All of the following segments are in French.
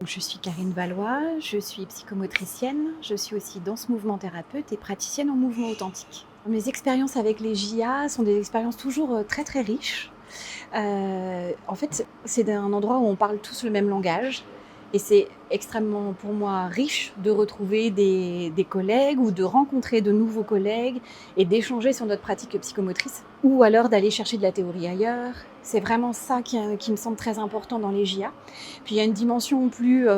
Je suis Karine Valois, je suis psychomotricienne, je suis aussi danse-mouvement thérapeute et praticienne en mouvement authentique. Mes expériences avec les JA sont des expériences toujours très très riches. En fait, c'est un endroit où on parle tous le même langage et c'est extrêmement pour moi riche de retrouver des collègues ou de rencontrer de nouveaux collègues et d'échanger sur notre pratique psychomotrice ou alors d'aller chercher de la théorie ailleurs. C'est vraiment ça qui me semble très important dans les JA. Puis il y a une dimension plus,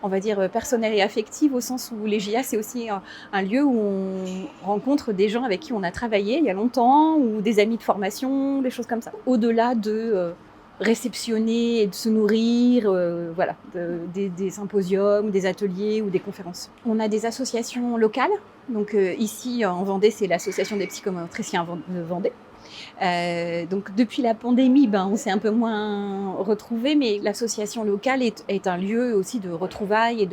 on va dire, personnelle et affective au sens où les JA, c'est aussi un lieu où on rencontre des gens avec qui on a travaillé il y a longtemps ou des amis de formation, des choses comme ça. Au-delà de réceptionner et de se nourrir voilà, des symposiums, des ateliers ou des conférences. On a des associations locales. Donc ici en Vendée, c'est l'association des psychomotriciens de Vendée. Donc depuis la pandémie, on s'est un peu moins retrouvés, mais l'association locale est un lieu aussi de retrouvailles et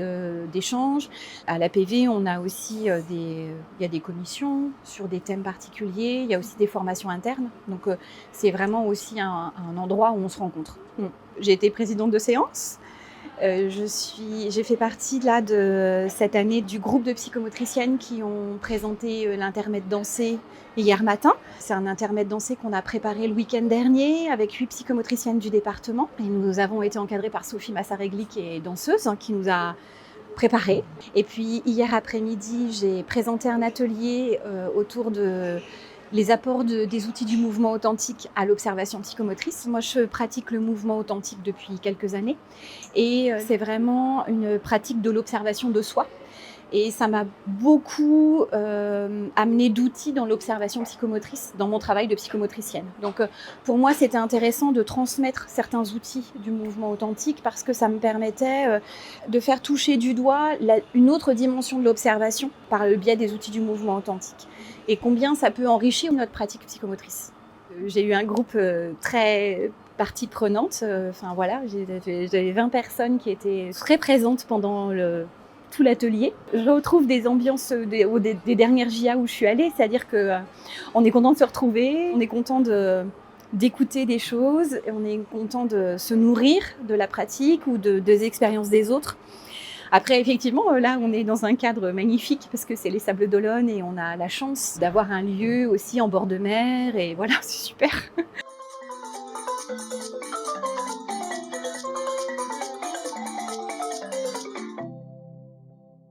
d'échanges. À l'APV, on a aussi il y a des commissions sur des thèmes particuliers, il y a aussi des formations internes. Donc c'est vraiment aussi un endroit où on se rencontre. J'ai été présidente de séance. J'ai fait partie là de cette année du groupe de psychomotriciennes qui ont présenté l'intermède dansé hier matin. C'est un intermède dansé qu'on a préparé le week-end dernier avec 8 psychomotriciennes du département. Et nous avons été encadrés par Sophie Massaregli qui est danseuse, qui nous a préparé. Et puis hier après-midi, j'ai présenté un atelier autour de les apports des outils du mouvement authentique à l'observation psychomotrice. Moi, je pratique le mouvement authentique depuis quelques années et c'est vraiment une pratique de l'observation de soi. Et ça m'a beaucoup amené d'outils dans l'observation psychomotrice, dans mon travail de psychomotricienne. Donc pour moi, c'était intéressant de transmettre certains outils du mouvement authentique parce que ça me permettait de faire toucher du doigt une autre dimension de l'observation par le biais des outils du mouvement authentique. Et combien ça peut enrichir notre pratique psychomotrice. J'ai eu un groupe très partie prenante. Voilà, j'avais 20 personnes qui étaient très présentes pendant tout l'atelier. Je retrouve des ambiances des dernières JA où je suis allée, c'est-à-dire qu'on est content de se retrouver, on est content d'écouter des choses, et on est content de se nourrir de la pratique ou des expériences des autres. Après, effectivement, là, on est dans un cadre magnifique parce que c'est les Sables d'Olonne et on a la chance d'avoir un lieu aussi en bord de mer et voilà, c'est super.